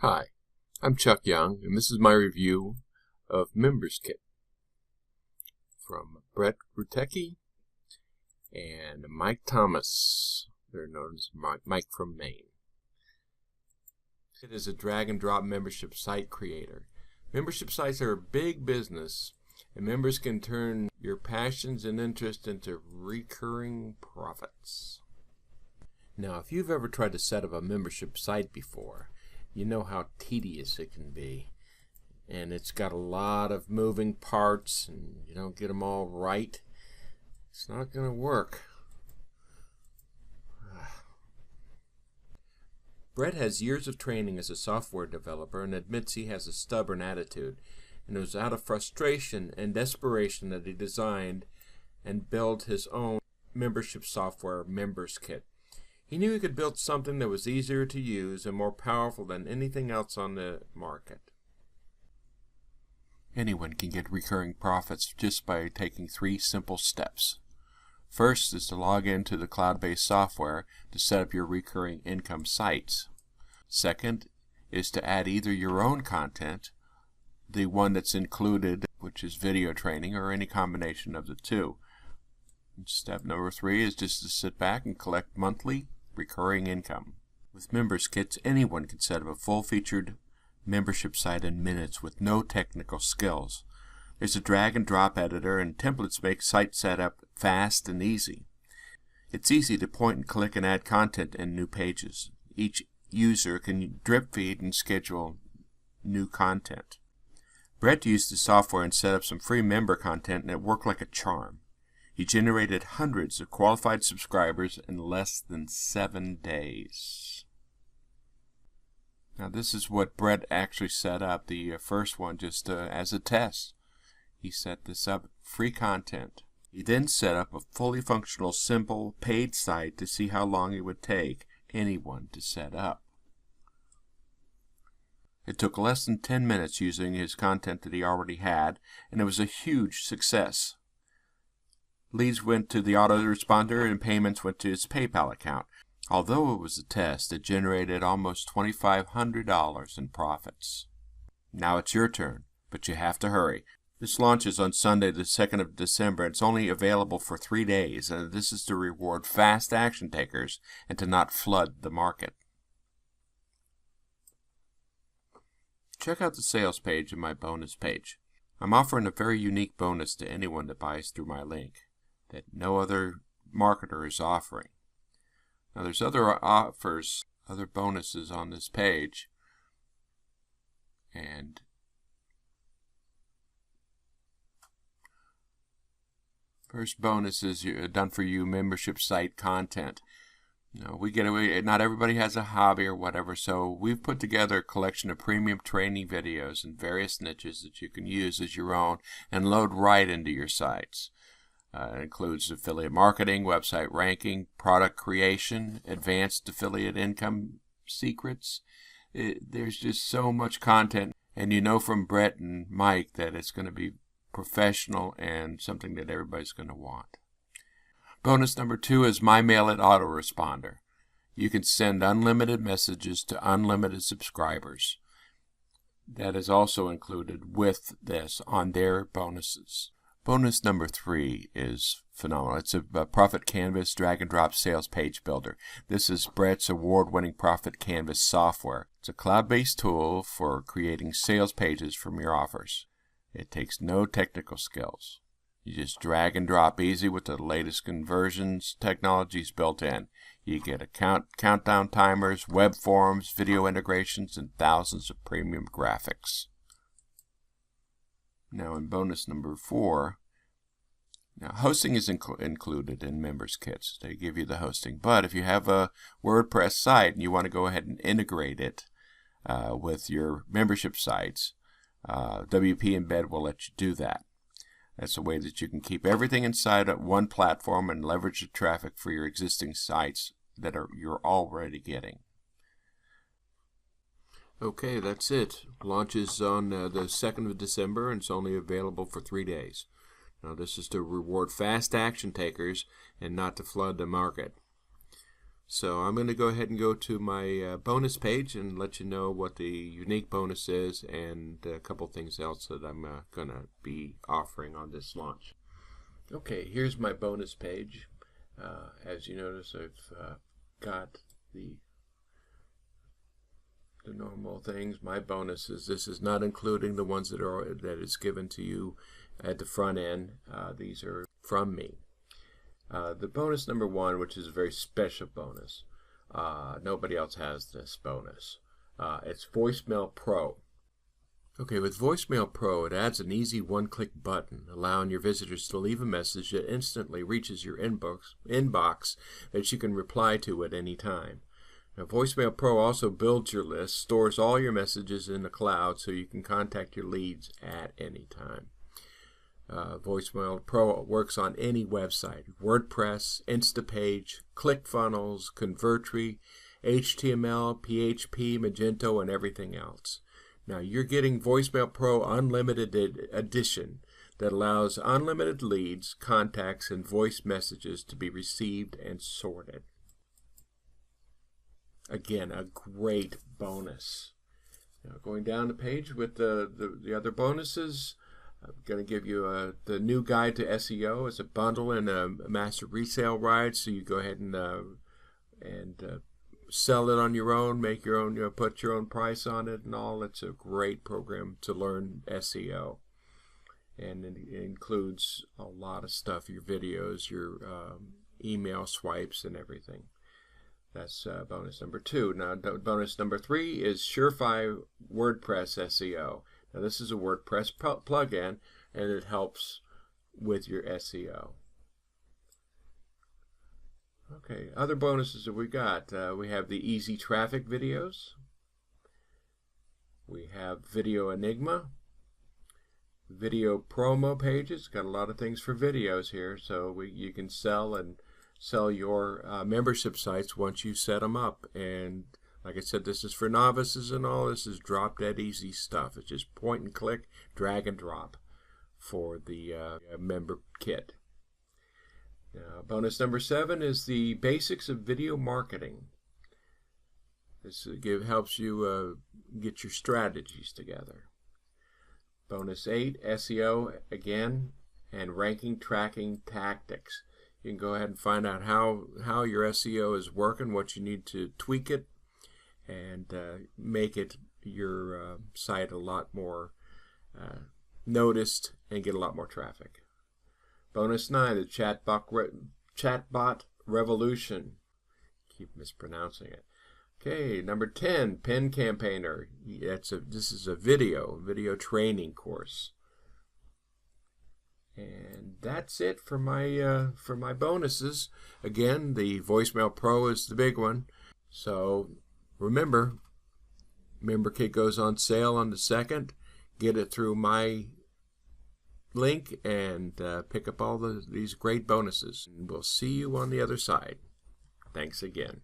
Hi, I'm Chuck Young, and this is my review of Members Kit from Brett Rutecki and Mike Thomas. They're known as Mike from Maine. It is a drag-and-drop membership site creator. Membership sites are a big business, and members can turn your passions and interests into recurring profits. Now, if you've ever tried to set up a membership site before, you know how tedious it can be, and it's got a lot of moving parts, and you don't get them all right, it's not going to work. Brett has years of training as a software developer and admits he has a stubborn attitude, and it was out of frustration and desperation that he designed and built his own membership software, Members Kit. He knew he could build something that was easier to use and more powerful than anything else on the market. Anyone can get recurring profits just by taking 3 simple steps. First is to log into the cloud-based software to set up your recurring income sites. Second is to add either your own content, the one that's included, which is video training, or any combination of the two. Step number 3 is just to sit back and collect monthly recurring income. With Members Kits, anyone can set up a full-featured membership site in minutes with no technical skills. There's a drag-and-drop editor, and templates make site setup fast and easy. It's easy to point and click and add content in new pages. Each user can drip feed and schedule new content. Brett used the software and set up some free member content, and it worked like a charm. He generated hundreds of qualified subscribers in less than 7 days. Now this is what Brett actually set up, the first one, just as a test. He set this up, free content. He then set up a fully functional, simple, paid site to see how long it would take anyone to set up. It took less than 10 minutes using his content that he already had, and it was a huge success. Leads went to the autoresponder and payments went to his PayPal account. Although it was a test, it generated almost $2,500 in profits. Now it's your turn, but you have to hurry. This launches on Sunday, the 2nd of December. It's only available for 3 days, and this is to reward fast action takers and to not flood the market. Check out the sales page and my bonus page. I'm offering a very unique bonus to anyone that buys through my link that no other marketer is offering. Now there's other offers, other bonuses on this page, and first bonus is done for you membership site content. We get away, not everybody has a hobby or whatever, so we've put together a collection of premium training videos in various niches that you can use as your own and load right into your sites. It includes affiliate marketing, website ranking, product creation, advanced affiliate income secrets. There's just so much content, and you know from Brett and Mike that it's going to be professional and something that everybody's going to want. Bonus number 2 is My Mail It Autoresponder. You can send unlimited messages to unlimited subscribers. That is also included with this on their bonuses. Bonus number 3 is phenomenal. It's a Profit Canvas drag-and-drop sales page builder. This is Brett's award-winning Profit Canvas software. It's a cloud-based tool for creating sales pages from your offers. It takes no technical skills. You just drag and drop easy with the latest conversions technologies built in. You get countdown timers, web forms, video integrations, and thousands of premium graphics. Now in bonus number 4, now hosting is included in Members Kits. They give you the hosting. But if you have a WordPress site and you want to go ahead and integrate it with your membership sites, WP Embed will let you do that. That's a way that you can keep everything inside of one platform and leverage the traffic for your existing sites that you're already getting. Okay, that's it. Launches on the 2nd of December, and it's only available for 3 days. Now, this is to reward fast action takers and not to flood the market. So I'm going to go ahead and go to my bonus page and let you know what the unique bonus is and a couple things else that I'm going to be offering on this launch. Okay, here's my bonus page. As you notice, I've got the normal things, my bonuses. This is not including the ones that is given to you at the front end. These are from me. The bonus number 1, which is a very special bonus. Nobody else has this bonus. It's Voicemail Pro. Okay, with Voicemail Pro, it adds an easy one-click button, allowing your visitors to leave a message that instantly reaches your inbox that you can reply to at any time. Now, Voicemail Pro also builds your list, stores all your messages in the cloud so you can contact your leads at any time. Voicemail Pro works on any website: WordPress, Instapage, ClickFunnels, Convertri, HTML, PHP, Magento, and everything else. Now you're getting Voicemail Pro Unlimited Edition that allows unlimited leads, contacts, and voice messages to be received and sorted. Again, a great bonus. Now going down the page with the other bonuses, I'm going to give you the new guide to SEO as a bundle and a master resale ride, so you go ahead and sell it on your own, make your own, put your own price on it and all. It's a great program to learn SEO, and it includes a lot of stuff: your videos, your email swipes, and everything. That's bonus number 2. Now, bonus number 3 is Surefire WordPress SEO. Now, this is a WordPress plugin, and it helps with your SEO. Okay, other bonuses that we got. We have the Easy Traffic videos. We have Video Enigma. Video promo pages. Got a lot of things for videos here, so you can sell your membership sites once you set them up. And like I said, this is for novices and all. This is drop dead easy stuff. It's just point and click, drag and drop for the member kit. Bonus number 7 is the basics of video marketing. This helps you get your strategies together. Bonus 8, SEO again, and ranking tracking tactics. You can go ahead and find out how your SEO is working, what you need to tweak it, and make it your site a lot more noticed and get a lot more traffic. Bonus 9, the chatbot revolution. Keep mispronouncing it. Okay, number 10, Pen Campaigner. This is a video training course. And that's it for my bonuses. Again, the Voicemail Pro is the big one. So remember, Member Kit goes on sale on the 2nd. Get it through my link and pick up all these great bonuses. And we'll see you on the other side. Thanks again.